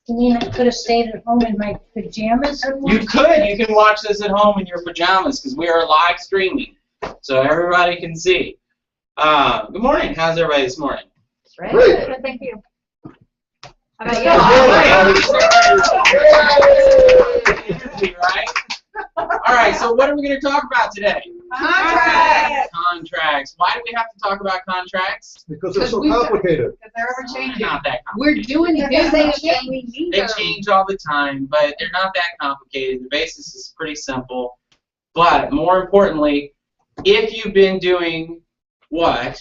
You mean I could have stayed at home in my pajamas and watched You could. You can watch this at home in your pajamas because we are live streaming, so everybody can see. Good morning. How's everybody this morning? Great. Thank you. How about you? Right? All right, so what are we going to talk about today? Contracts. Contracts. Why do we have to talk about contracts? Because they're so complicated. Because they're ever changing. Not that complicated. We're doing the business thing we need They them. change all the time, but they're not that complicated. The basis is pretty simple. But more importantly, if you've been doing what?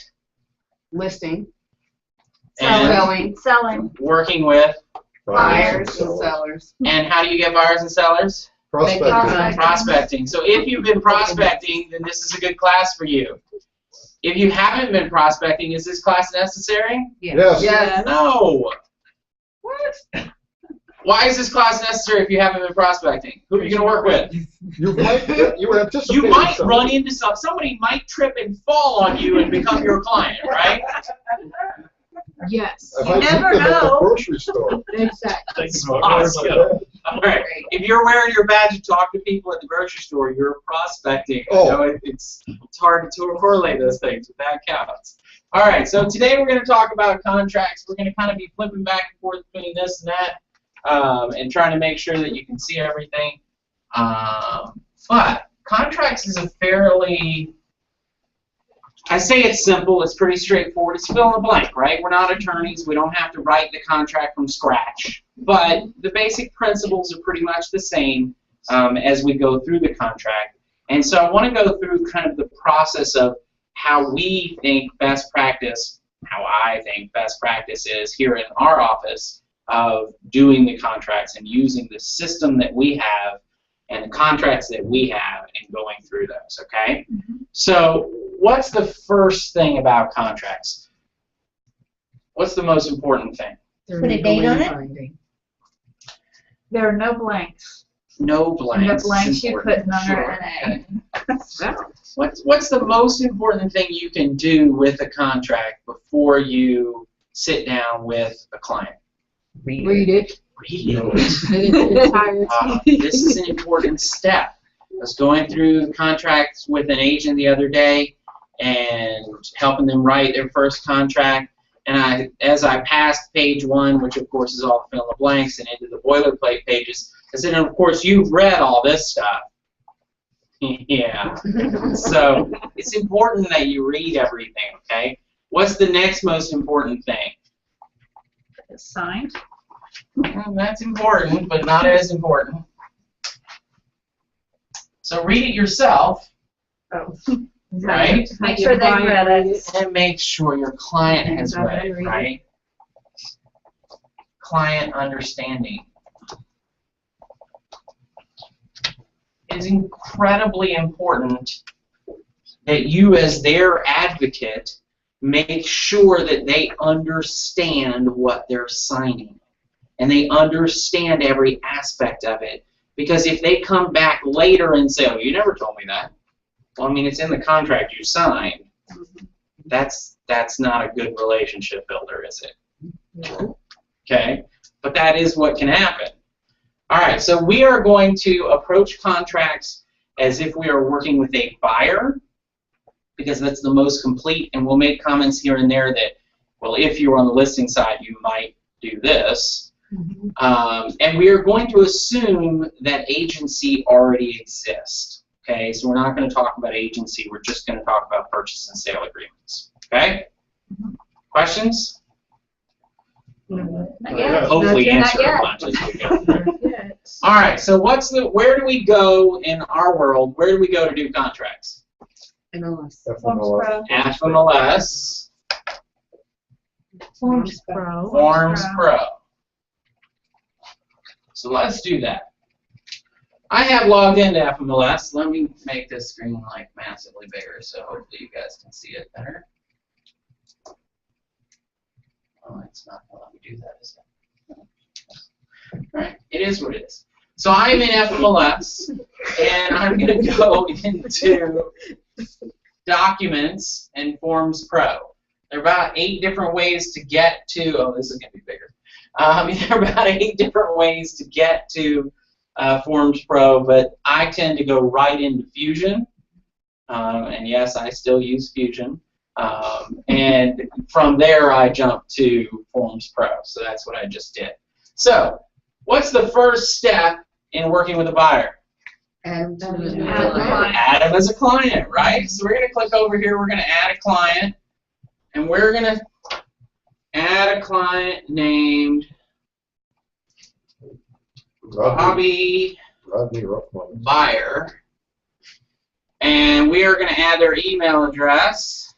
Listing, And selling, working with. buyers and sellers. And how do you get buyers and sellers? Prospecting. Prospecting. So if you've been prospecting, then this is a good class for you. If you haven't been prospecting, is this class necessary? Yes. Yes. No. What? Why is this class necessary if you haven't been prospecting? Who are you going to work with? You were anticipating You might something. run into somebody might trip and fall on you and become your client, right? Yes. I might meet them at the grocery store. Exactly. Awesome. All right. If you're wearing your badge and talk to people at the grocery store, you're prospecting. Oh. I know it's hard to correlate those things, but that counts. All right. So today we're going to talk about contracts. We're going to kind of be flipping back and forth between this and that, and trying to make sure that you can see everything. But contracts is a fairly, I say it's simple, it's pretty straightforward. It's fill in the blank, right? We're not attorneys. We don't have to write the contract from scratch. But the basic principles are pretty much the same as we go through the contract. And so I want to go through kind of the process of how we think best practice, how I think best practice is here in our office of doing the contracts and using the system that we have and the contracts that we have and going through those, okay? So what's the first thing about contracts? What's the most important thing? Put a date on it? There are no blanks. No blanks. And the blanks you Important. put under Sure. an Okay. What's the most important thing you can do with a contract before you sit down with a client? Read it. Read it. This is an important step. I was going through contracts with an agent the other day and helping them write their first contract. And as I passed page 1, which of course is all the fill in the blanks, and into the boilerplate pages, I said, and of course you've read all this stuff. Yeah. So it's important that you read everything, okay? What's the next most important thing? It's signed. Well, that's important, but not as important. So read it yourself, Oh. right? Make sure they read it. And make sure your client has read it, right? Client understanding. It is incredibly important that you, as their advocate, make sure that they understand what they're signing. And they understand every aspect of it. Because if they come back later and say, oh, you never told me that. Well, I mean, it's in the contract you signed. That's not a good relationship builder, is it? No. Okay? But that is what can happen. All right, so we are going to approach contracts as if we are working with a buyer, because that's the most complete, and we'll make comments here and there that, well, if you're on the listing side, you might do this. And we are going to assume that agency already exists. Okay, so we're not going to talk about agency. We're just going to talk about purchase and sale agreements. Okay? Questions? Not yet. Hopefully answer a bunch as we go. All right, so where do we go in our world? Where do we go to do contracts? MLS. FMLS. Forms Pro. Forms Pro. So let's do that. I have logged into FMLS. Let me make this screen like massively bigger so hopefully you guys can see it better. Oh, it's not going to let me do that, is it? Alright, it is what it is. So I'm in FMLS, and I'm going to go into Documents and Forms Pro. There are about 8 different ways to get to, oh, this is going to be bigger. There are about 8 different ways to get to Forms Pro, but I tend to go right into Fusion. And yes, I still use Fusion. And from there, I jump to Forms Pro. So that's what I just did. So what's the first step in working with a buyer? And Add them as a client, right? So we're going to click over here. We're going to add a client. And we're going to add a client named Bobby Rodney Ruffman. Buyer. And we are going to add their email address.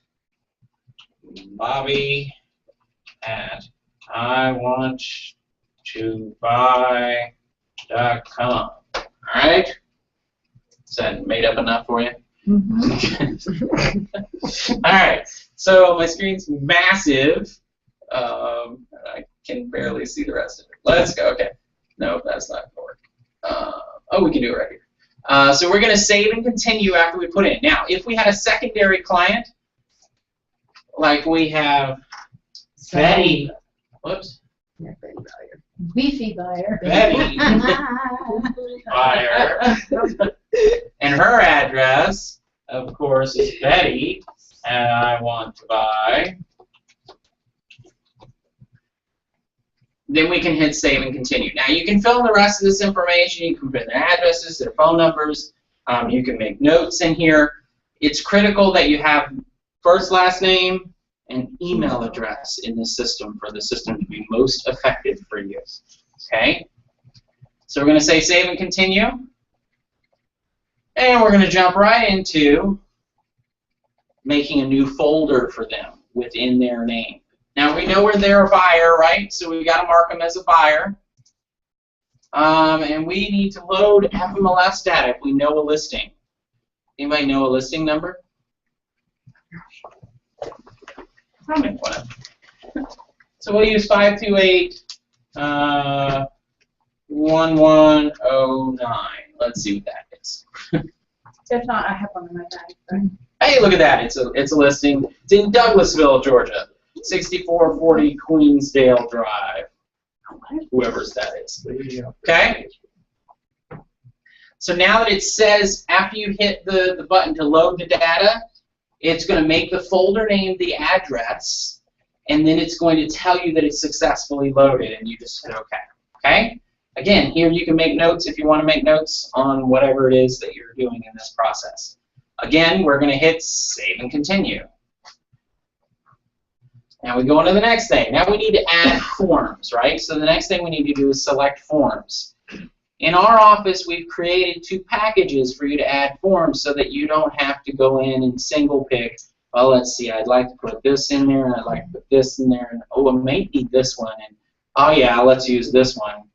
Bobby at iwanttobuy.com. All right? Is that made up enough for you? All right. So my screen's massive. I can barely see the rest of it. Let's go. Okay. No, that's not going to work. Oh, we can do it right here. So we're going to save and continue after we put it in. Now, if we had a secondary client, like we have Betty, whoops, Beefy buyer. Betty Buyer, and her address, of course, is Betty, and I want to buy. Then we can hit save and continue. Now you can fill in the rest of this information. You can put in their addresses, their phone numbers. You can make notes in here. It's critical that you have first, last name, and email address in the system for the system to be most effective for you. Okay? So we're going to say save and continue. And we're going to jump right into making a new folder for them within their name. Now we know they're a buyer, right? So we've got to mark them as a buyer. And we need to load FMLS data if we know a listing. Anybody know a listing number? I'll make one up. So we'll use 528-1109. Let's see what that is. If not, I have one in my bag. Right? Hey, look at that. It's a listing. It's in Douglasville, Georgia. 6440 Queensdale Drive. Whoever's that is. Okay? So now that it says, after you hit the button to load the data, it's going to make the folder name the address, and then it's going to tell you that it's successfully loaded, and you just hit OK. Okay? Again, here you can make notes if you want to make notes on whatever it is that you're doing in this process. Again, we're going to hit save and continue. Now we go on to the next thing. Now we need to add forms, right? So the next thing we need to do is select forms. In our office, we've created 2 packages for you to add forms so that you don't have to go in and single pick. Well, let's see, I'd like to put this in there, and I'd like to put this in there, and oh, it may be this one, and oh yeah, let's use this one.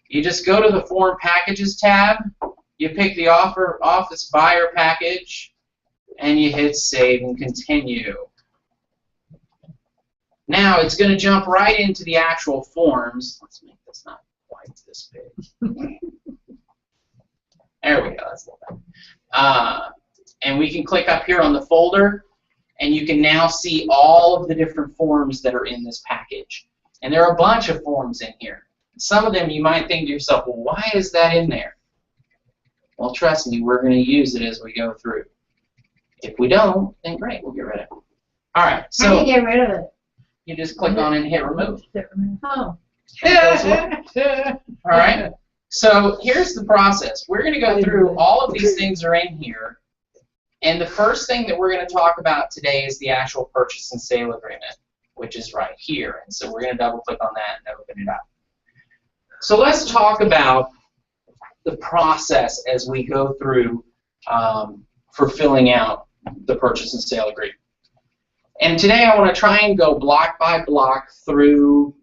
You just go to the Form Packages tab, you pick the Office Buyer package, and you hit Save and Continue. Now it's going to jump right into the actual forms. Let's make this not quite this big. There we go. That's a little better. And we can click up here on the folder, and you can now see all of the different forms that are in this package. And there are a bunch of forms in here. Some of them you might think to yourself, well, why is that in there? Well, trust me, we're going to use it as we go through. If we don't, then great, we'll get rid of it. All right, How do you so get rid of it? you just click on it and hit remove. Oh. All right. So here's the process. We're going to go through all of these things are in here, and the first thing that we're going to talk about today is the actual purchase and sale agreement, which is right here. And so we're going to double click on that and open it up. So let's talk about the process as we go through for filling out the purchase and sale agreement. And today I want to try and go block by block through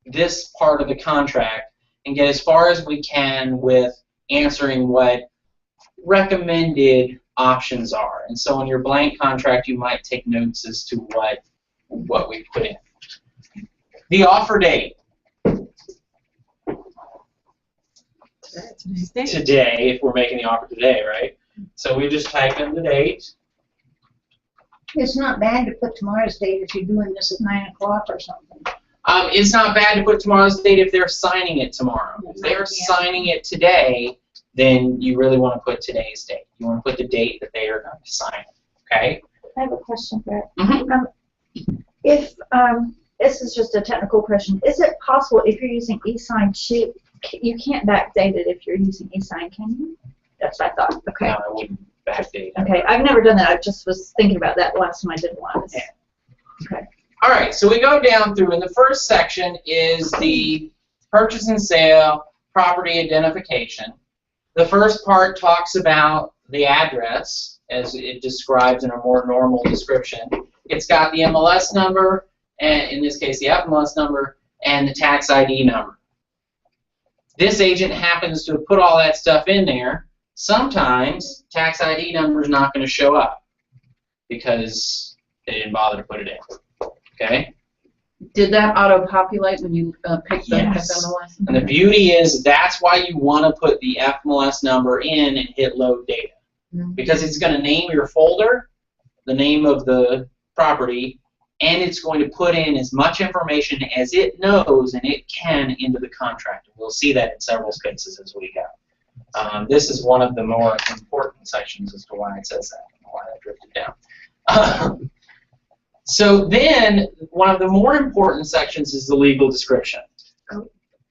this part of the contract and get as far as we can with answering what recommended options are. And so in your blank contract, you might take notes as to what we put in. The offer date. Today, if we're making the offer today, right? So we just type in the date. It's not bad to put tomorrow's date if you're doing this at 9 o'clock or something. It's not bad to put tomorrow's date if they're signing it tomorrow. If they're signing it today, then you really want to put today's date. You want to put the date that they are going to sign it, okay? I have a question, Brett. Mhm. If, this is just a technical question, is it possible if you're using e-sign sheet, you can't backdate it if you're using e-sign, can you? That's what I thought, okay. No, I wouldn't backdate. Okay, I've never done that, I just was thinking about that last time I did one. Yeah. Okay. All right, so we go down through, and the first section is the purchase and sale, property identification. The first part talks about the address, as it describes in a more normal description. It's got the MLS number, and in this case the FMLS number, and the tax ID number. This agent happens to have put all that stuff in there. Sometimes tax ID number is not going to show up because they didn't bother to put it in. Okay? Did that auto-populate when you picked the Yes. FMLS? And the beauty is that's why you want to put the FMLS number in and hit load data. Because it's going to name your folder, the name of the property, and it's going to put in as much information as it knows and it can into the contract. And we'll see that in several spaces as we go. This is one of the more important sections as to why it says that, and why that drifted down. So then, one of the more important sections is the legal description.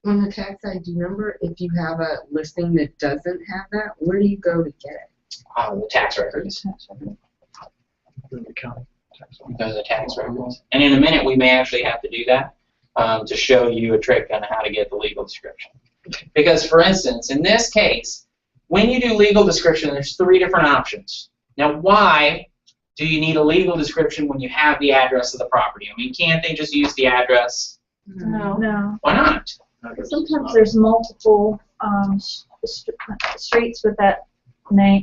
On the tax ID number, if you have a listing that doesn't have that, where do you go to get it? The tax records. Because of the tax records. And in a minute, we may actually have to do that to show you a trick on how to get the legal description. Because, for instance, in this case, when you do legal description, there's 3 different options. Now, why do you need a legal description when you have the address of the property? I mean, can't they just use the address? No. No. Why not? Sometimes there's multiple streets with that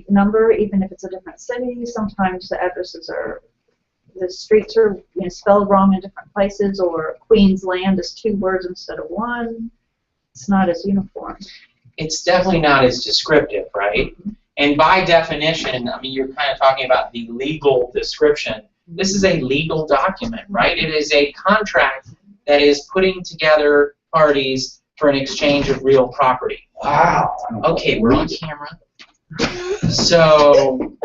number, even if it's a different city. Sometimes the addresses are, the streets are spelled wrong in different places, or Queensland is 2 words instead of 1. It's not as uniform. It's definitely not as descriptive, right? And by definition, I mean, you're kind of talking about the legal description. This is a legal document, right? It is a contract that is putting together parties for an exchange of real property. Wow. Okay, we're on camera. So,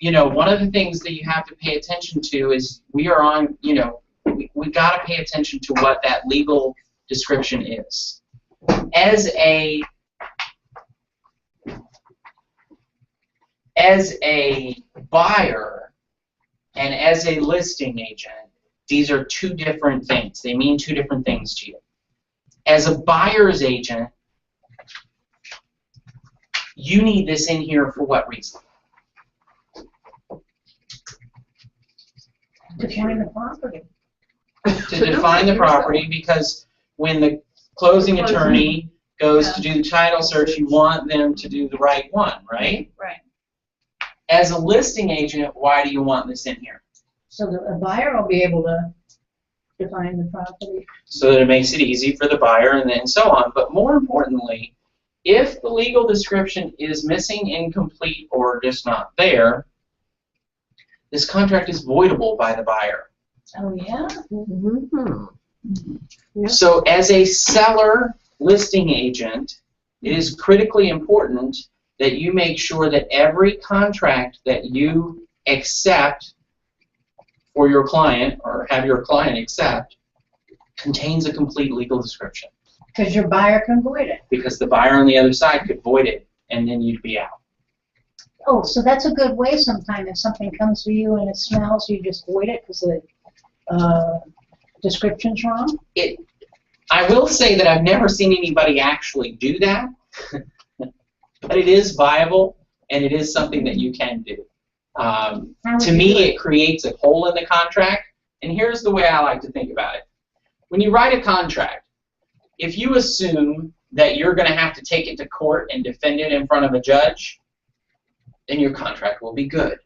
one of the things that you have to pay attention to is we are on, we got to pay attention to what that legal description is. As a buyer and as a listing agent, these are 2 different things. They mean 2 different things to you. As a buyer's agent, you need this in here for what reason? Define the property. To define the property, because when the closing attorney goes to do the title search, you want them to do the right one, right? Right. As a listing agent, why do you want this in here? So the buyer will be able to define the property. So that it makes it easy for the buyer and then so on. But more importantly, if the legal description is missing, incomplete, or just not there, this contract is voidable by the buyer. Oh, yeah? So as a seller listing agent, it is critically important that you make sure that every contract that you accept for your client, or have your client accept, contains a complete legal description. Because your buyer can void it. Because the buyer on the other side could void it, and then you'd be out. Oh, so that's a good way sometimes. If something comes to you and it smells, you just void it because the description's wrong? I will say that I've never seen anybody actually do that, but it is viable, and it is something that you can do. To me, it creates a hole in the contract, and here's the way I like to think about it. When you write a contract, if you assume that you're going to have to take it to court and defend it in front of a judge, then your contract will be good.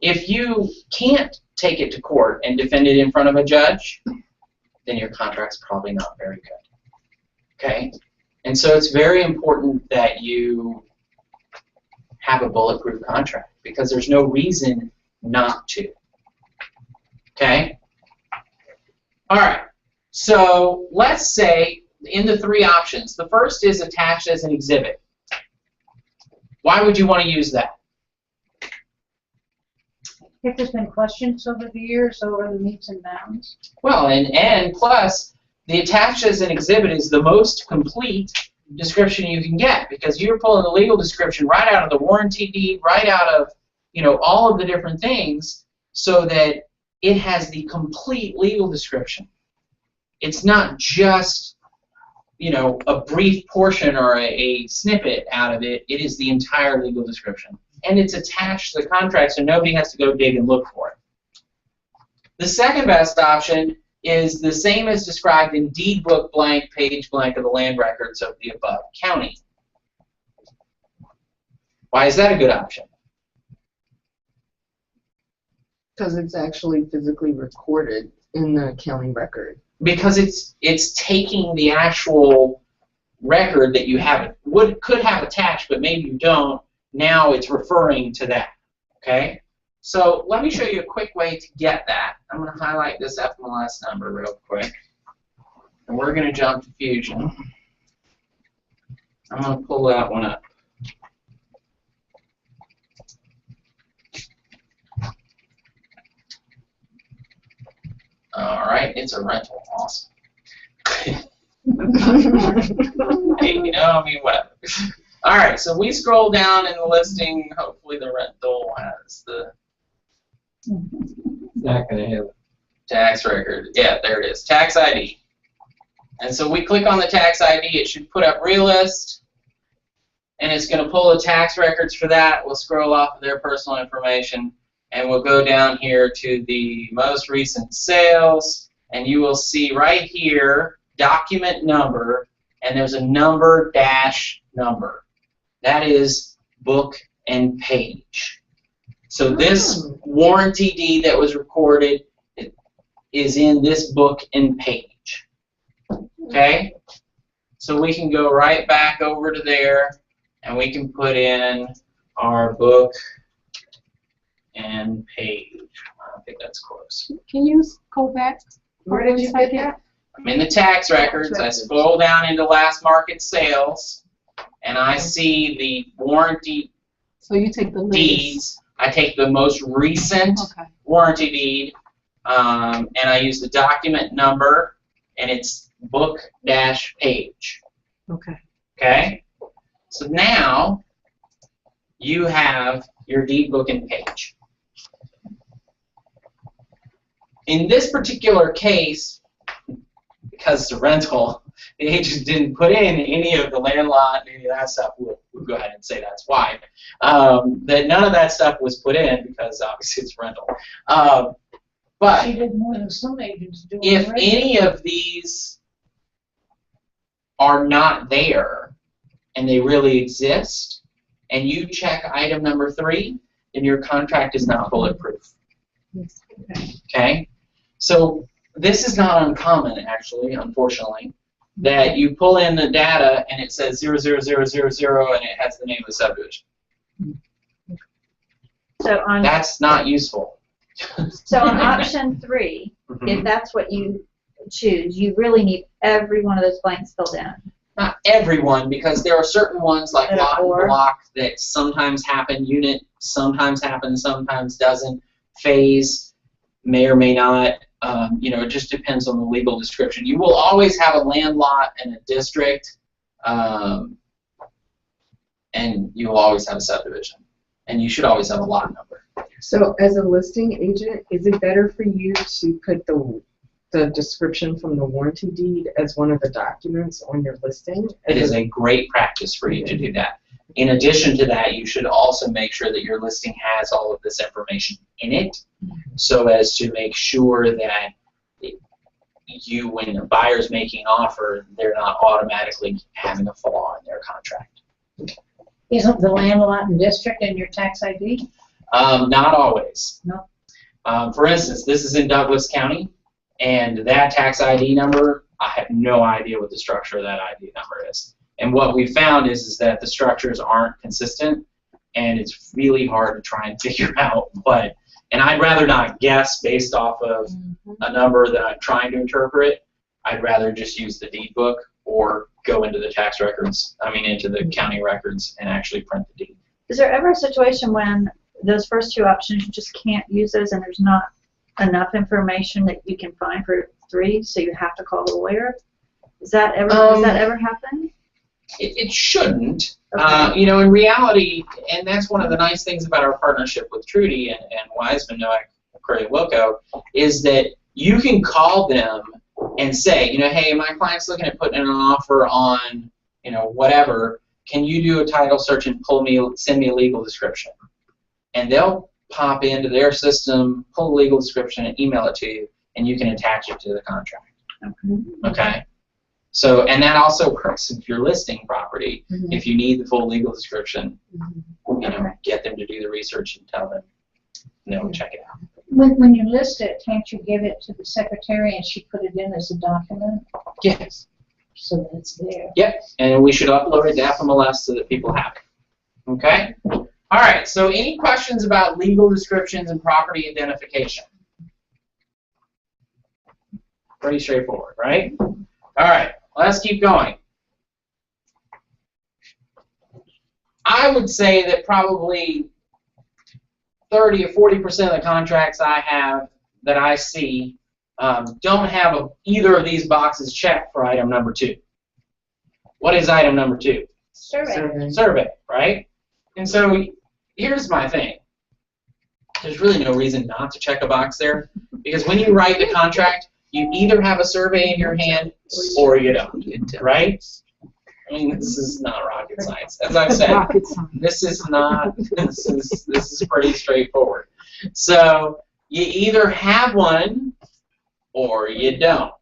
If you can't take it to court and defend it in front of a judge, then your contract's probably not very good. Okay? And so it's very important that you have a bulletproof contract, because there's no reason not to. Okay? All right. So let's say in the three options, the first is attached as an exhibit. Why would you want to use that? If there's been questions over the years over the meets and bounds. Well, and plus, the attached as an exhibit is the most complete description you can get, because you're pulling the legal description right out of the warranty deed, right out of, you know, all of the different things, so that it has the complete legal description. It's not just, you know, a brief portion or a snippet out of it. It is the entire legal description. And it's attached to the contract, so nobody has to go dig and look for it. The second best option is the same as described in deed book blank, page blank of the land records of the above county. Why is that a good option? Because it's actually physically recorded in the county record. Because it's taking the actual record that you could have attached, but maybe you don't. Now it's referring to that. Okay? So let me show you a quick way to get that. I'm going to highlight this FMLS number real quick. And we're going to jump to Fusion. I'm going to pull that one up. All right, it's a rental. Awesome. Hey, you know, I mean, whatever. All right, so we scroll down in the listing. Hopefully, the rental has the Not gonna have it. tax record. Yeah, there it is. Tax ID. And so we click on the tax ID. It should put up Realist, and it's going to pull the tax records for that. We'll scroll off of their personal information, and we'll go down here to the most recent sales, and you will see right here document number, and there's a number dash number. That is book and page. So this warranty deed that was recorded is in this book and page. Okay? So we can go right back over to there, and we can put in our book and page. I think that's close. Can you go back? Where did you get that? I'm in the tax records. I scroll down into last market sales, and I see the warranty So you take the latest. deeds. I take the most recent Okay. warranty deed, and I use the document number, and it's book-page. Okay. Okay? So now you have your deed book and page. In this particular case, because it's a rental, the agent didn't put in any of the land lot and any of that stuff. We'll go ahead and say that's why. That none of that stuff was put in because obviously it's rental. But She did more than some agents do. if already. any of these are not there and they really exist, and you check item number 3, then your contract is not bulletproof. Okay? So this is not uncommon, actually, unfortunately, that you pull in the data and it says 00000 and it has the name of the subdivision. So on That's not useful. so on option 3, if that's what you choose, you really need every one of those blanks filled in. Not everyone, because there are certain ones like That are lot and or. block that sometimes happen, unit sometimes happens, sometimes doesn't, phase may or may not. You know, it just depends on the legal description. You will always have a land lot and a district, and you will always have a subdivision. And you should always have a lot number. So as a listing agent, is it better for you to put the description from the warranty deed as one of the documents on your listing? It is a great practice for you to do that. In addition to that, you should also make sure that your listing has all of this information in it, so as to make sure that you, when the buyer's making an offer, they're not automatically having a flaw in their contract. Isn't the land lot and district in your tax ID? Not always. No. For instance, this is in Douglas County, and that tax ID number, I have no idea what the structure of that ID number is. And what we found is that the structures aren't consistent, and it's really hard to try and figure out what. And I'd rather not guess based off of a number that I'm trying to interpret. I'd rather just use the deed book or go into the tax records, into the county records and actually print the deed. Is there ever a situation when those first two options, you just can't use those and there's not enough information that you can find for 3, so you have to call the lawyer? Does that ever happen? It shouldn't. Okay. In reality, and that's one of the nice things about our partnership with Trudy and Wiseman, Noack, Curry, Wilco, is that you can call them and say, hey, my client's looking at putting in an offer on, whatever. Can you do a title search and send me a legal description? And they'll pop into their system, pull a legal description, and email it to you, and you can attach it to the contract. Okay? So, and that also works if you're listing property. If you need the full legal description, get them to do the research and tell them, no, check it out. When you list it, can't you give it to the secretary and she put it in as a document Yes. so that it's there? Yep, and we should upload it to FMLS so that people have it. Okay? All right, so any questions about legal descriptions and property identification? Pretty straightforward, right? All right, let's keep going. I would say that probably 30 or 40% of the contracts I have that I see don't have either of these boxes checked for item number 2. What is item number 2? Survey. Survey, right? And so here's my thing. There's really no reason not to check a box there, because when you write the contract, you either have a survey in your hand or you don't, right? This is not rocket science. As I've said, this is pretty straightforward. So you either have one or you don't.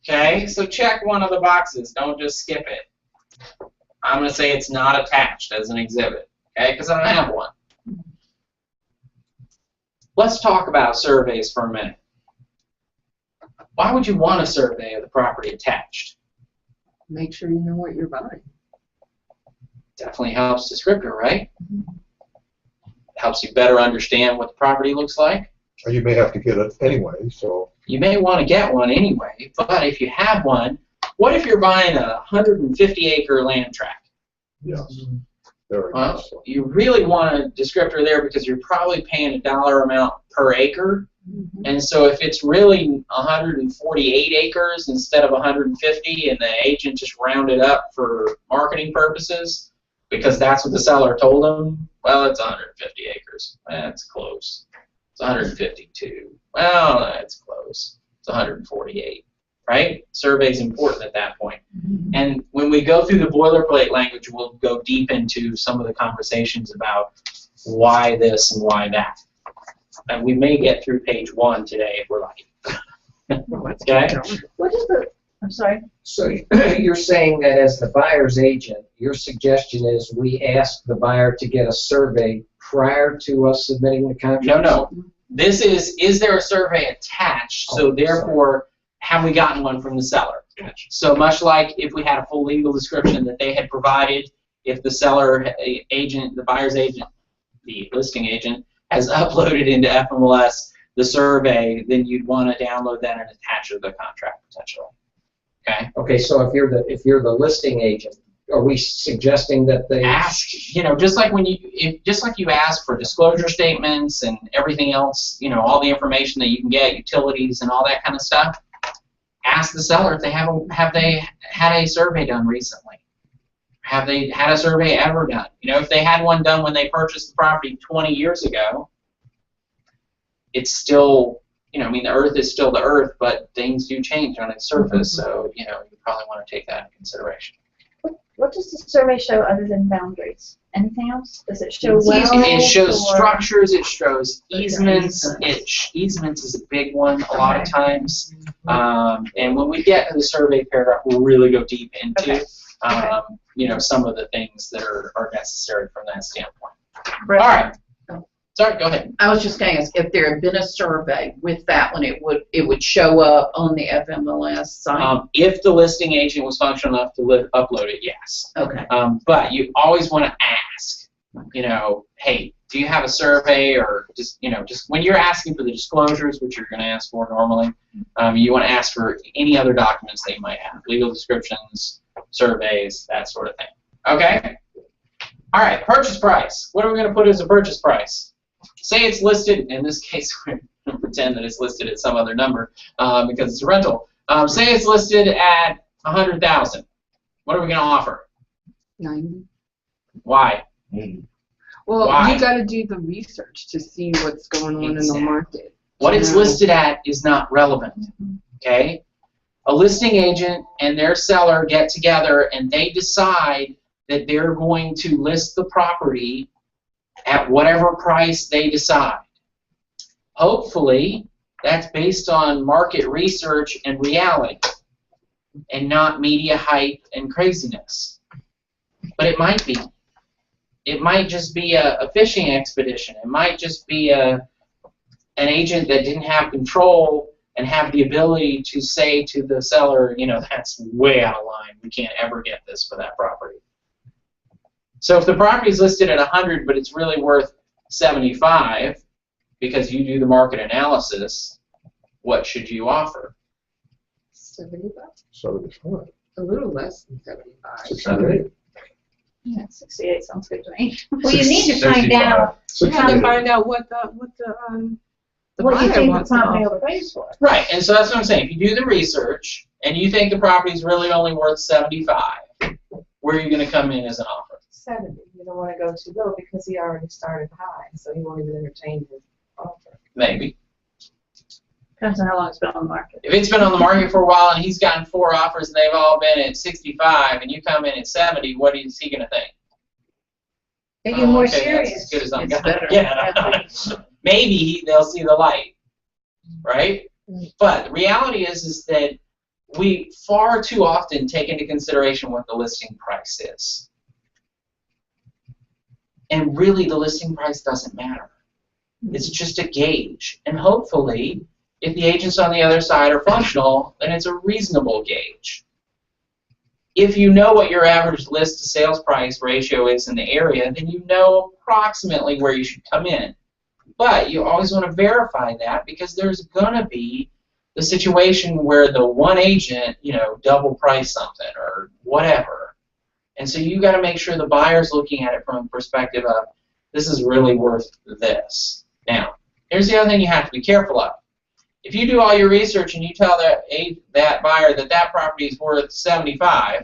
Okay? So check one of the boxes. Don't just skip it. I'm going to say it's not attached as an exhibit. Okay? Because I don't have one. Let's talk about surveys for a minute. Why would you want a survey of the property attached? Make sure you know what you're buying. Definitely helps descriptor, right? Helps you better understand what the property looks like. Or you may have to get it anyway, so. You may want to get one anyway, but if you have one, what if you're buying a 150-acre land tract? Yes. Very Well, nice. you really want a descriptor there because you're probably paying a dollar amount per acre. And so if it's really 148 acres instead of 150 and the agent just rounded up for marketing purposes because that's what the seller told them, well, it's 150 acres. That's close. It's 152. Well, that's close. It's 148, right? Survey's important at that point. And when we go through the boilerplate language, we'll go deep into some of the conversations about why this and why that. And we may get through page 1 today if we're lucky. Okay? What is the, I'm sorry? So you're saying that as the buyer's agent, your suggestion is we ask the buyer to get a survey prior to us submitting the contract? No. This is there a survey attached? So therefore, have we gotten one from the seller? So much like if we had a full legal description that they had provided, if the seller agent, the buyer's agent, the listing agent, has uploaded into FMLS the survey, then you'd want to download that and attach it to the contract potentially. Okay. Okay, so if you're the listing agent, are we suggesting that they ask? Just like you ask for disclosure statements and everything else, all the information that you can get, utilities and all that kind of stuff. Ask the seller if they have they had a survey done recently. Have they had a survey ever done? If they had one done when they purchased the property 20 years ago, it's still, the earth is still the earth, but things do change on its surface, so, you probably want to take that into consideration. What does the survey show other than boundaries? Anything else? Does it show wells? It shows or- structures, it shows easements. Easements is a big one a lot of times. And when we get to the survey paragraph, we'll really go deep into some of the things that are necessary from that standpoint. Right. All right. Sorry, go ahead. I was just going to ask if there had been a survey with that one, it would show up on the FMLS site. If the listing agent was functional enough to upload it, yes. Okay. But you always want to ask, hey, do you have a survey, or just when you're asking for the disclosures, which you're going to ask for normally, you want to ask for any other documents they might have, legal descriptions, surveys, that sort of thing. Okay? All right, purchase price. What are we going to put as a purchase price? Say it's listed, in this case, we're going to pretend that it's listed at some other number because it's a rental. Say it's listed at $100,000. What are we going to offer? 90. Why? Well, Why? you got to do the research to see what's going on in Exactly. the market. What it's Yeah. listed at is not relevant. Okay? A listing agent and their seller get together and they decide that they're going to list the property at whatever price they decide. Hopefully, that's based on market research and reality and not media hype and craziness. But it might be. It might just be a fishing expedition. It might just be an agent that didn't have control and have the ability to say to the seller, that's way out of line. We can't ever get this for that property. So if the property is listed at 100, but it's really worth 75 because you do the market analysis, what should you offer? 75. 75. A little less than 75. 68. Yeah, 68 sounds good to me. Well, you need to find out You have to 68. find out what the what you buyer think the wants to property offer. will price for. Right, and so that's what I'm saying. If you do the research and you think the property is really only worth 75, where are you going to come in as an offer? 70. You don't want to go too low because he already started high, so he won't even entertain his offer. Maybe. Depends on how long it's been on the market. If it's been on the market for a while and he's gotten 4 offers and they've all been at 65 and you come in at 70, what is he going to think? That you're more Okay, that's serious. as good as I'm It's going better. to get. Maybe they'll see the light, right? But the reality is that we far too often take into consideration what the listing price is. And really, the listing price doesn't matter. It's just a gauge. And hopefully, if the agents on the other side are functional, then it's a reasonable gauge. If you know what your average list to sales price ratio is in the area, then you know approximately where you should come in. But you always want to verify that because there's going to be the situation where the one agent, double price something or whatever. And so you got to make sure the buyer's looking at it from a perspective of, this is really worth this. Now, here's the other thing you have to be careful of. If you do all your research and you tell that buyer that property is worth 75,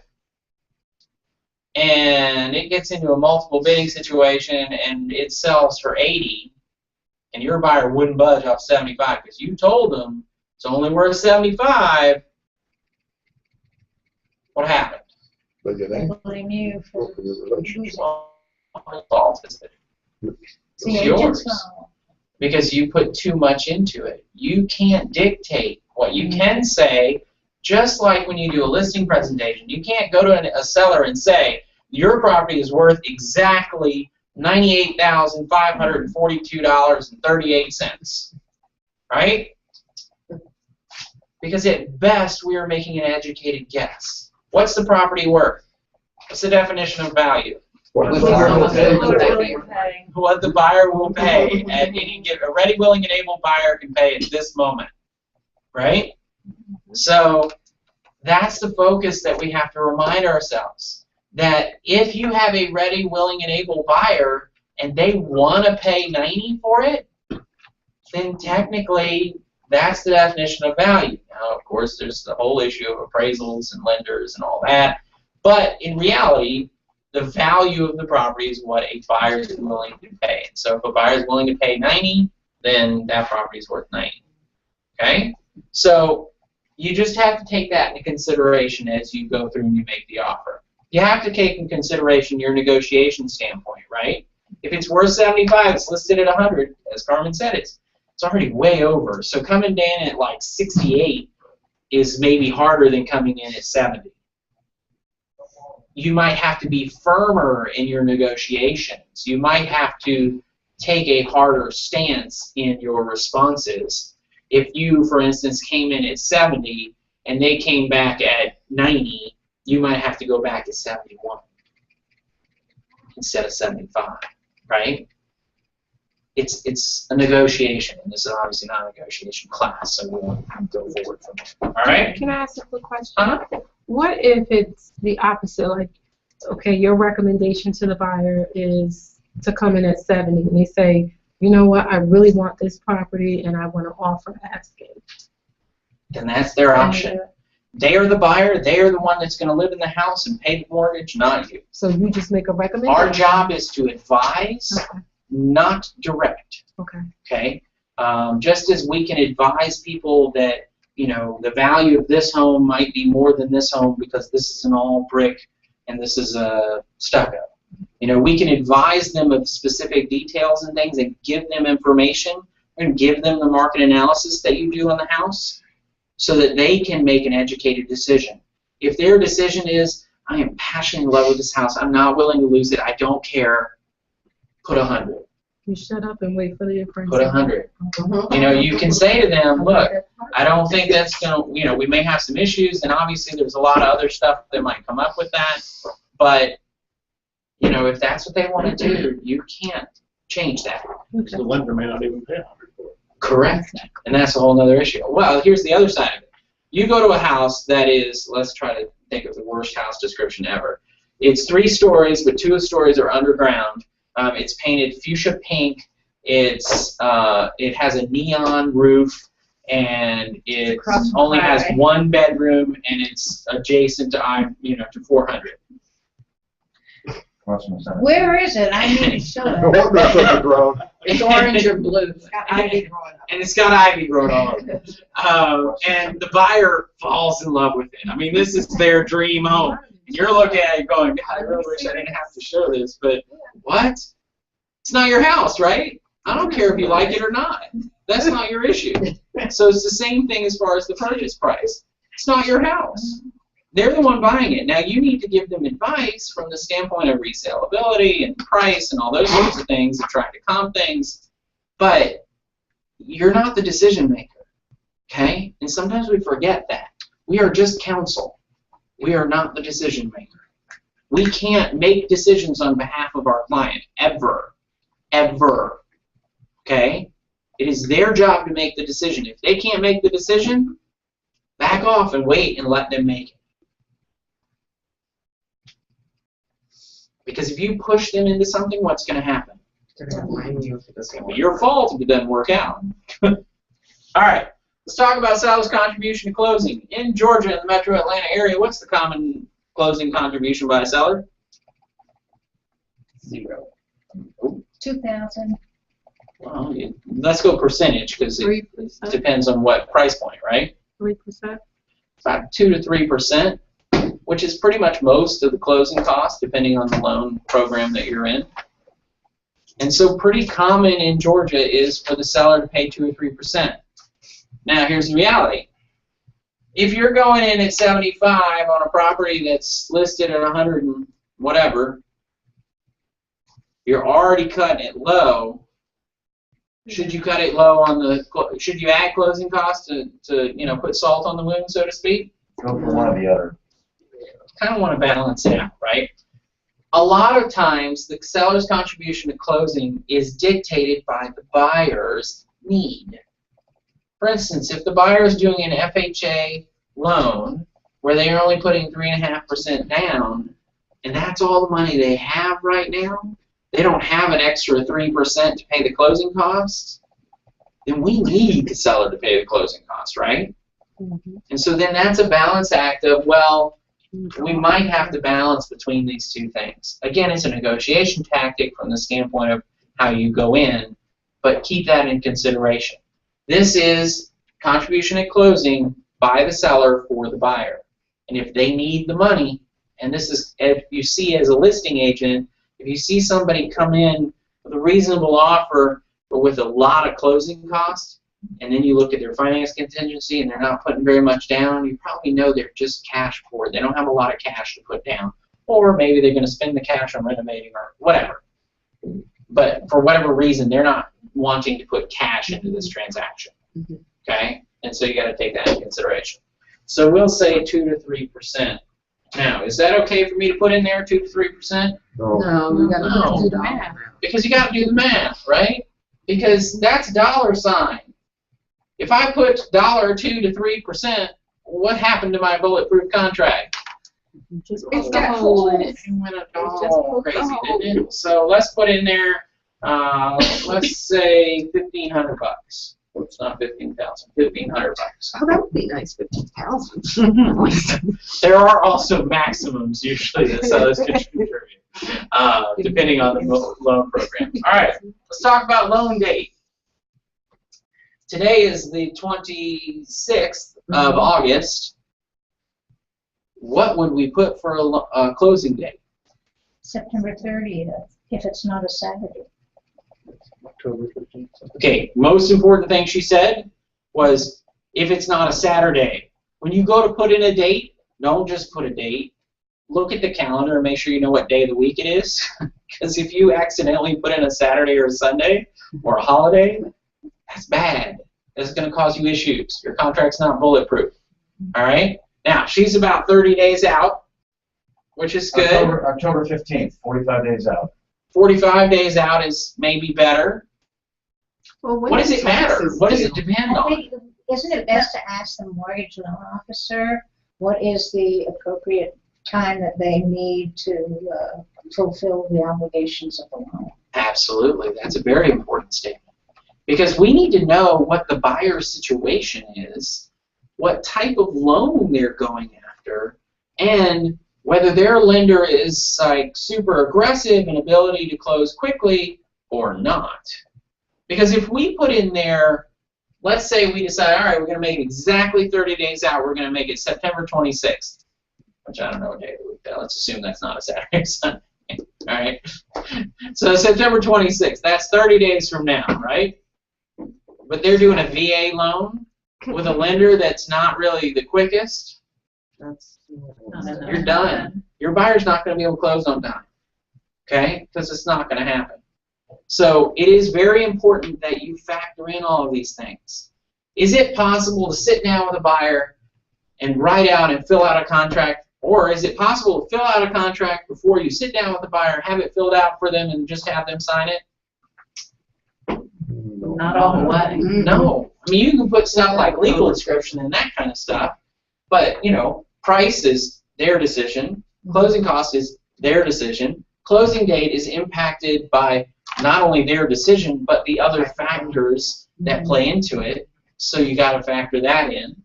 and it gets into a multiple bidding situation and it sells for 80, and your buyer wouldn't budge off 75 because you told them it's only worth 75, what happened? But you I think, blame you for for your relationship. Whose fault is it? the It's agent's yours. fault. Because you put too much into it. You can't dictate. What you can say, just like when you do a listing presentation, you can't go to a seller and say, your property is worth exactly $98,542.38, right? Because at best, we are making an educated guess. What's the property worth? What's the definition of value? What With the the buyer will pay will for pay. it. What the buyer will pay at any given, a ready, willing, and able buyer can pay at this moment, right? So that's the focus that we have to remind ourselves, that if you have a ready, willing, and able buyer and they want to pay 90 for it, then technically that's the definition of value. Now, of course, there's the whole issue of appraisals and lenders and all that, but in reality, the value of the property is what a buyer is willing to pay. So if a buyer is willing to pay 90, then that property is worth 90. Okay? So you just have to take that into consideration as you go through and you make the offer. You have to take in consideration your negotiation standpoint, right? If it's worth 75, it's listed at 100, as Carmen said, it's already way over. So coming in at like 68 is maybe harder than coming in at 70. You might have to be firmer in your negotiations. You might have to take a harder stance in your responses. If you, for instance, came in at 70 and they came back at 90, you might have to go back to 71 instead of 75, right? it's a negotiation, and this is obviously not a negotiation class, so we won't go forward from there. All right? Can I ask a quick question? Uh-huh. What if it's the opposite? Like, okay, your recommendation to the buyer is to come in at 70, and they say, you know what, I really want this property, and I want to offer asking. Then that's their option. They are the buyer. They are the one that's going to live in the house and pay the mortgage, not you. So you just make a recommendation? Our job is to advise, Okay. not direct. Okay. Okay? Just as we can advise people that, you know, the value of this home might be more than this home because this is an all brick and this is a stucco. You know, we can advise them of specific details and things and give them information and give them the market analysis that you do on the house so that they can make an educated decision. If their decision is, I am passionately in love with this house, I'm not willing to lose it, I don't care, put 100. You shut up and wait for the appraisal. Put 100. You know, you can say to them, look, I don't think that's going to, you know, we may have some issues, and obviously there's a lot of other stuff that might come up with that, but, you know, if that's what they want to do, you can't change that. The lender may not even pay 100 for it. Correct. And that's a whole other issue. Well, here's the other side of it. You go to a house that is, let's try to think of the worst house description ever. It's 3 stories, but 2 stories are underground. It's painted fuchsia pink. It's it has a neon roof, and it only has 1 bedroom, and it's adjacent to to 400. Where is it? I need to show The it. one that's underground. It's orange or blue. And it's got ivy growing all over it. And the buyer falls in love with it. I mean, this is their dream home. And you're looking at it going, God, I really wish I didn't have to show this, but what? It's not your house, right? I don't care if you like it or not. That's not your issue. So it's the same thing as far as the purchase price. It's not your house. They're the one buying it. Now, you need to give them advice from the standpoint of resaleability and price and all those sorts of things and trying to comp things, but you're not the decision maker, okay? And sometimes we forget that. We are just counsel. We are not the decision maker. We can't make decisions on behalf of our client, ever, ever, okay? It is their job to make the decision. If they can't make the decision, back off and wait and let them make it. Because if you push them into something, what's going to happen? They're gonna blame you for this It's going to one. be your fault if it doesn't work out. All right, let's talk about seller's contribution to closing. In Georgia, in the metro Atlanta area, what's the common closing contribution by a seller? 0. 2,000. Well, let's go percentage because it 3%. depends on what price point, right? 3%. About 2 to 3%, which is pretty much most of the closing costs, depending on the loan program that you're in. And so pretty common in Georgia is for the seller to pay 2 or 3%. Now, here's the reality. If you're going in at 75 on a property that's listed at 100 and whatever, you're already cutting it low. Should you cut it low on the? Should you add closing costs to put salt on the wound, so to speak? Go for one or the other. Kind of want to balance it out, right? A lot of times, the seller's contribution to closing is dictated by the buyer's need. For instance, if the buyer is doing an FHA loan where they are only putting 3.5% down, and that's all the money they have right now, they don't have an extra 3% to pay the closing costs, then we need the seller to pay the closing costs, right? Mm-hmm. And so then that's a balance act of, well, we might have to balance between these two things. Again, it's a negotiation tactic from the standpoint of how you go in, but keep that in consideration. This is contribution at closing by the seller for the buyer. And if they need the money, and this is, if you see as a listing agent, if you see somebody come in with a reasonable offer but with a lot of closing costs, and then you look at their finance contingency and they're not putting very much down, you probably know they're just cash poor. They don't have a lot of cash to put down. Or maybe they're going to spend the cash on renovating or whatever. But for whatever reason, they're not wanting to put cash into this transaction. Okay? And so you got to take that into consideration. So we'll say 2 to 3%. Now, is that okay for me to put in there 2 to 3%? No. No, we got No. to do the math. Because you got to do the math, right? because that's dollar sign. If I put $2 to 3%, what happened to my bulletproof contract? It's got holes. It went all crazy, didn't it? So let's put in there, let's say $1,500. Oops, not 15,000. $1,500. Oh, that would be nice, 15,000. There are also maximums usually that sellers can contribute, depending on the loan programs. All right, let's talk about loan date. Today is the 26th of August. What would we put for a closing date? September 30th, if it's not a Saturday. October 15th. Okay, most important thing she said was if it's not a Saturday. When you go to put in a date, don't just put a date. Look at the calendar and make sure you know what day of the week it is. Because if you accidentally put in a Saturday or a Sunday or a holiday, that's bad. That's going to cause you issues. Your contract's not bulletproof. All right? Now, she's about 30 days out, which is good. October 15th, 45 days out. 45 days out is maybe better. Well, when What does it is matter? taxes What does due? it depend I on? think, isn't it best to ask the mortgage loan officer what is the appropriate time that they need to fulfill the obligations of the loan? Absolutely. That's a very important statement. Because we need to know what the buyer's situation is, what type of loan they're going after, and whether their lender is like super aggressive in ability to close quickly or not. Because if we put in there, let's say we decide, all right, we're going to make it exactly 30 days out, we're going to make it September 26th, which I don't know what day of the week that. Let's assume that's not a Saturday or Sunday. All right. So September 26th, that's 30 days from now, right? But they're doing a VA loan with a lender that's not really the quickest. You're done. Your buyer's not going to be able to close on time, okay? Because it's not going to happen. So it is very important that you factor in all of these things. Is it possible to sit down with a buyer and write out and fill out a contract, or is it possible to fill out a contract before you sit down with the buyer, have it filled out for them, and just have them sign it? Not all the way. No. I mean, you can put stuff like legal description and that kind of stuff, but, you know, price is their decision. Closing cost is their decision. Closing date is impacted by not only their decision, but the other factors that play into it. So you got to factor that in.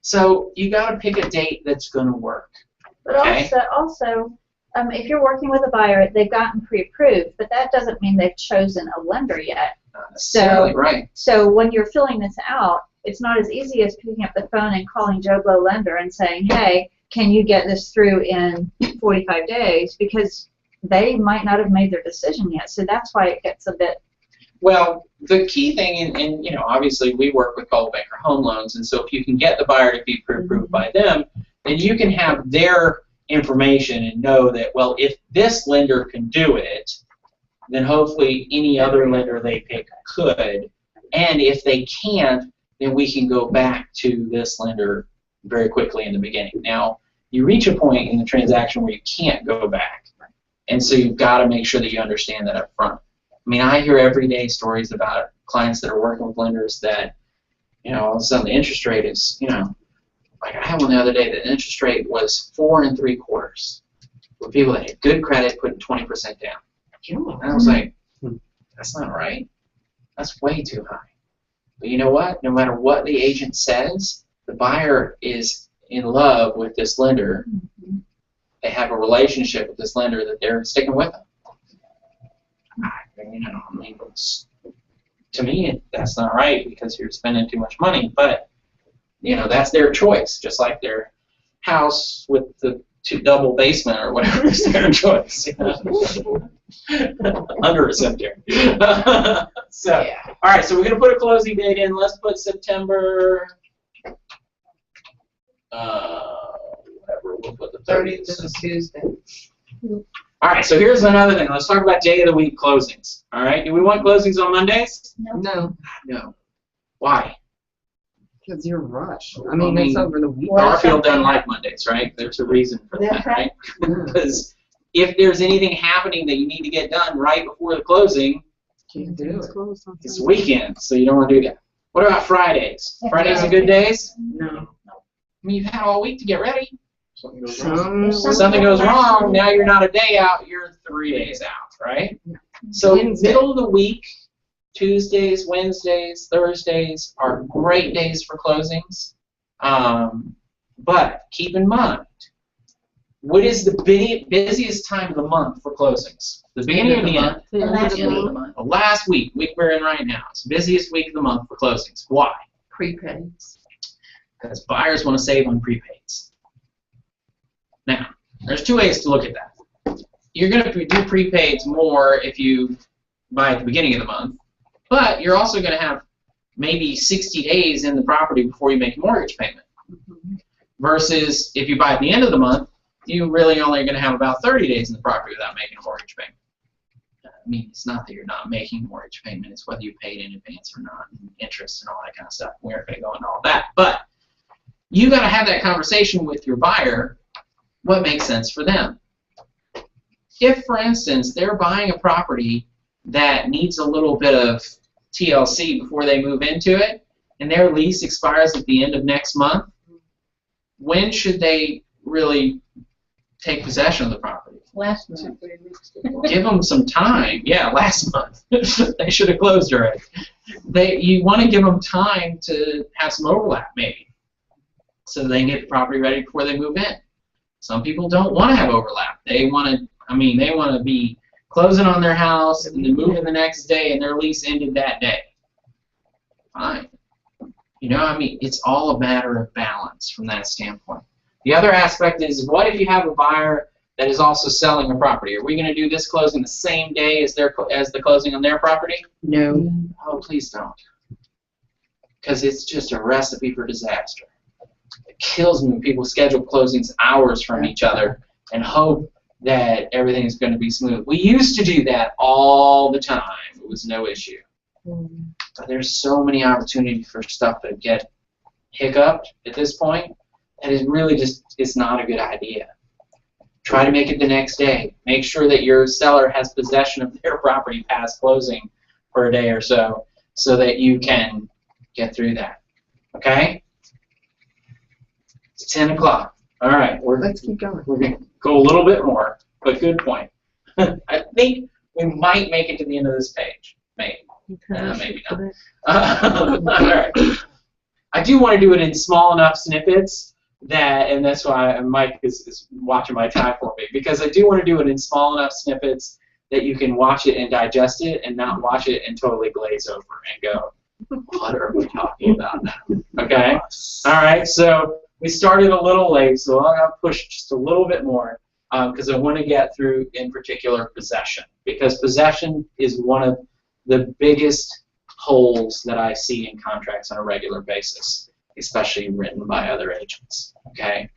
So you got to pick a date that's going to work. But Okay. also, if you're working with a buyer, they've gotten pre-approved, but that doesn't mean they've chosen a lender yet. Not necessarily, right. So when you're filling this out, it's not as easy as picking up the phone and calling Joe Blow Lender and saying, hey, can you get this through in 45 days? Because they might not have made their decision yet. So that's why it gets a bit. Well, the key thing, and you know, obviously we work with Coldwell Banker Home Loans, and so if you can get the buyer to be pre-approved by them, then you can have their information and know that, well, if this lender can do it, then hopefully any other lender they pick could. And if they can't, then we can go back to this lender very quickly in the beginning. Now, you reach a point in the transaction where you can't go back. And so you've got to make sure that you understand that up front. I mean, I hear every day stories about clients that are working with lenders that, you know, all of a sudden the interest rate is, you know, like I had one the other day, the interest rate was 4 3/4. For people that had good credit putting 20% down. And I was like, that's not right. That's way too high. But you know what? No matter what the agent says, the buyer is in love with this lender. They have a relationship with this lender that they're sticking with them. You know, I mean, to me, that's not right because you're spending too much money. But you know, that's their choice. Just like their house with the double basement or whatever is their choice. You know? Under a cemetery. So, Yeah. all right. So we're gonna put a closing date in. Let's put September. Whatever. We'll put the 30th 30th. is a Tuesday. All right. So here's another thing. Let's talk about day of the week closings. All right. Do we want closings on Mondays? No, No. Why? because you're rushed. I I mean, mean, it's over the weekend. Garfield doesn't like Mondays, right? There's a reason for that, right? Because if there's anything happening that you need to get done right before the closing, Can't do it. It's weekend, so you don't want to do that. What about Fridays? Fridays are good days? No. I mean, you've had all week to get ready. Something goes wrong. If something goes wrong, now you're not a day out, you're 3 days out, right? So middle of the week, Tuesdays, Wednesdays, Thursdays are great days for closings. But keep in mind, what is the busiest time of the month for closings? The beginning of the end. The last End of week. the month. The last week we're in right now. It's the busiest week of the month for closings. Why? Prepaids. Because buyers want to save on prepaids. Now, there's 2 ways to look at that. You're going to do prepaids more if you buy at the beginning of the month, but you're also going to have maybe 60 days in the property before you make a mortgage payment. Versus if you buy at the end of the month, you really only are going to have about 30 days in the property without making a mortgage payment. I mean, it's not that you're not making a mortgage payment, it's whether you paid in advance or not, and interest and all that kind of stuff. We aren't going to go into all that. But you got to have that conversation with your buyer, what makes sense for them. If, for instance, they're buying a property that needs a little bit of TLC before they move into it, and their lease expires at the end of next month, when should they really take possession of the property? Last month. Give them some time. Yeah, last month. They should have closed already. You want to give them time to have some overlap, maybe, so they can get the property ready before they move in. Some people don't want to have overlap. They want to be closing on their house and then moving the next day, and their lease ended that day. Fine. It's all a matter of balance from that standpoint. The other aspect is, what if you have a buyer that is also selling a property? Are we going to do this closing the same day as the closing on their property? No. Oh, please don't. Because it's just a recipe for disaster. It kills me when people schedule closings hours from each other and hope that everything is going to be smooth. We used to do that all the time. It was no issue. But there's so many opportunities for stuff to get hiccuped at this point that is really just, it's not a good idea. Try to make it the next day. Make sure that your seller has possession of their property past closing for a day or so that you can get through that. Okay? It's 10 o'clock. All right, Let's keep going. we're going to go a little bit more, but good point. I think we might make it to the end of this page. Maybe. Maybe not. All right. I do want to do it in small enough snippets and that's why Mike is watching my time for me, because I do want to do it in small enough snippets that you can watch it and digest it and not watch it and totally glaze over and go, what are we talking about now? Okay? All right, so we started a little late, so I'm going to push just a little bit more because I want to get through, in particular, possession, because possession is one of the biggest holes that I see in contracts on a regular basis, especially written by other agents. Okay?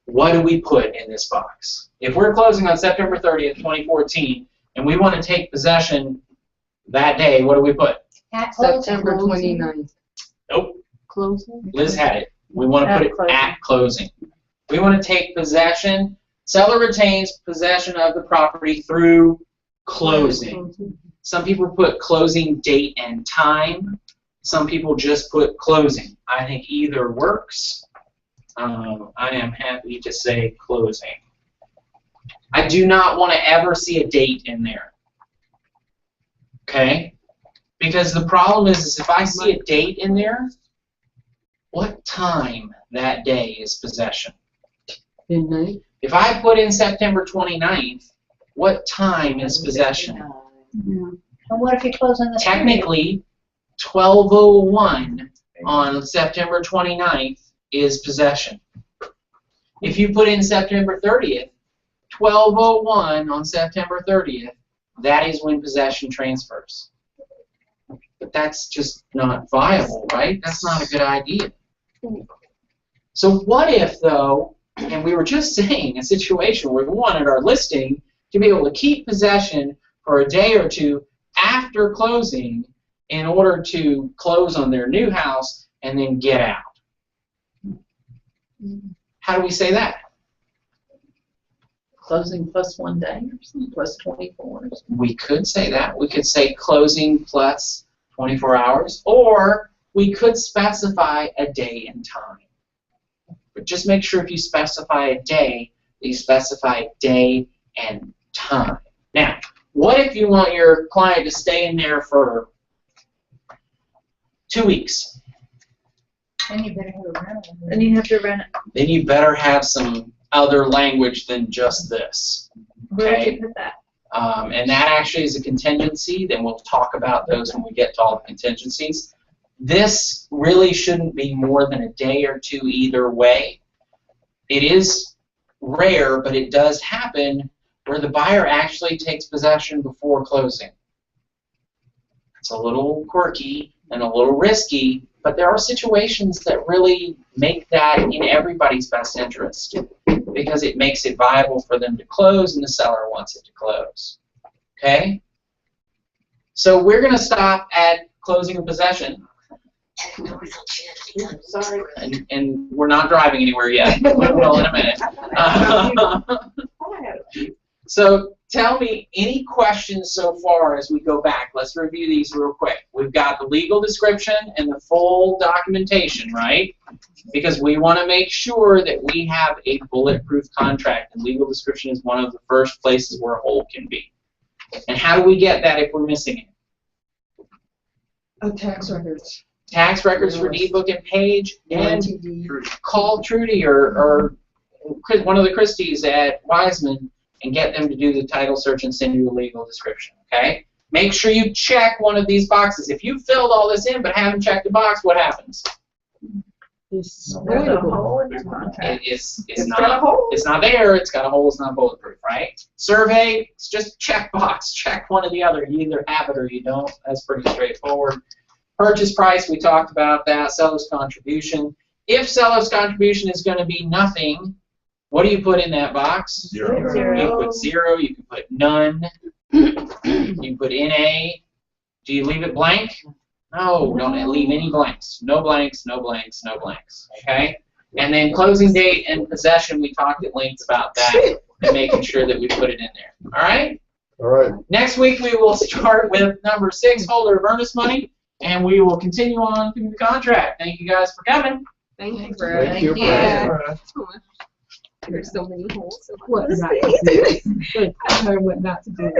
What do we put in this box? If we're closing on September 30th, 2014, and we want to take possession that day, what do we put? At September closing. 29th. Nope. Closing? Liz had it. We want to put it at closing. We want to take possession. Seller retains possession of the property through closing. Some people put closing date and time. Some people just put closing. I think either works. I am happy to say closing. I do not want to ever see a date in there. Okay? Because the problem is if I see a date in there, what time that day is possession? Midnight. If I put in September 29th, what time is possession? And what if you close on the 30th? Technically, 12:01 on September 29th is possession. If you put in September 30th, 12:01 on September 30th, that is when possession transfers. But that's just not viable, right? That's not a good idea. So what if, though, and we were just saying a situation where we wanted our listing to be able to keep possession for a day or two after closing in order to close on their new house and then get out. How do we say that? Closing plus 1 day or something, plus 24 hours. We could say that. We could say closing plus 24 hours, or we could specify a day and time. But just make sure if you specify a day, that you specify day and time. Now, what if you want your client to stay in there for 2 weeks? Then you better have a rental. Then you have to rent it. Then you better have some other language than just this. Where would Okay. you put that? And that actually is a contingency. Then we'll talk about those when we get to all the contingencies. This really shouldn't be more than a day or two either way. It is rare, but it does happen where the buyer actually takes possession before closing. It's a little quirky and a little risky, but there are situations that really make that in everybody's best interest because it makes it viable for them to close and the seller wants it to close. Okay? So we're going to stop at closing and possession. Sorry. And we're not driving anywhere yet. We will in a minute. So tell me any questions so far as we go back. Let's review these real quick. We've got the legal description and the full documentation, right? Because we want to make sure that we have a bulletproof contract, and legal description is one of the first places where a hole can be. And how do we get that if we're missing it? Tax records. Tax records for deed book and page, and Warranty deed. call Trudy or one of the Christies at Wiseman and get them to do the title search and send you a legal description, okay? Make sure you check one of these boxes. If you filled all this in but haven't checked the box, what happens? It's There's a avoidable. hole in your contract. It's got a not hole. it's not there. It's got a hole. It's not bulletproof, right? Survey. It's just check box. Check one or the other. You either have it or you don't. That's pretty straightforward. Purchase price. We talked about that. Seller's contribution. If seller's contribution is going to be nothing, what do you put in that box? Zero. You can put 0. You can put none. You can put NA. Do you leave it blank? No, don't leave any blanks. No blanks, no blanks, no blanks. Okay? And then closing date and possession, we talked at length about that and making sure that we put it in there. All right? All right. Next week we will start with number 6, holder of earnest money, and we will continue on through the contract. Thank you guys for coming. Thank you, Thank you. Brad. Brad. There's so many holes. What not to do? I heard what not to do.